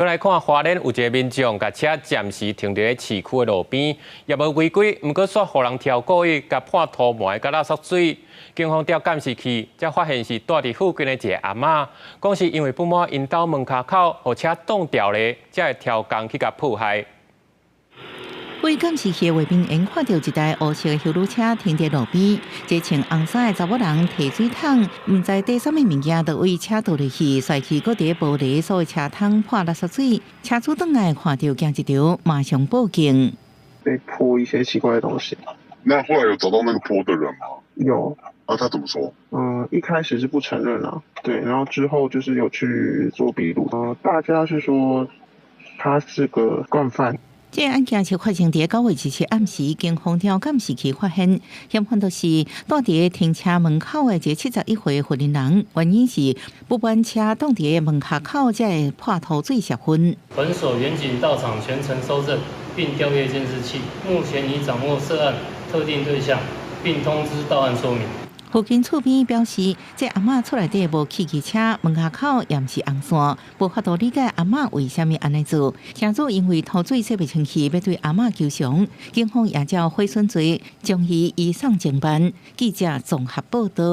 再来看花莲有一个民众，甲车暂时停伫咧市区的路边，也无违规，毋过煞互人挑故意甲破涂抹甲垃圾水。警方调监视器，才发现是住伫附近的一个阿嬷，讲是因为不满因兜门骹口互车挡掉咧，才会挑工去甲迫害。为监视器的画面，因看到一台黑色的修路车停在路边，一穿红衫的查某人提水桶，唔知带什么物件，就为车倒入去，甩去搁伫玻璃所的车桶泼垃圾水。车主转来看到惊一条，马上报警。被泼一些奇怪的东西。那后来有找到那个泼的人吗？有。啊，他怎么说？一开始是不承认啊，对，然后之后就是有去做笔录。大家是说他是个惯犯。这案件是发生伫9月17日暗时，警方调监视器发现，嫌犯就是住伫停车门口的一个71岁妇人人，原因是不满车挡伫门卡口，才会破土水泄昏。本所员警到场全程搜证，并调阅监视器，目前已掌握涉案特定对象，并通知到案说明。附近厝边表示，这阿嬷厝内底无汽机车，门口口也毋是红线，无法度理解阿嬷为虾米安尼做。车主因为吐水洗袂清气，要对阿嬷求偿，警方也照毁损罪将伊移送警办。记者综合报道。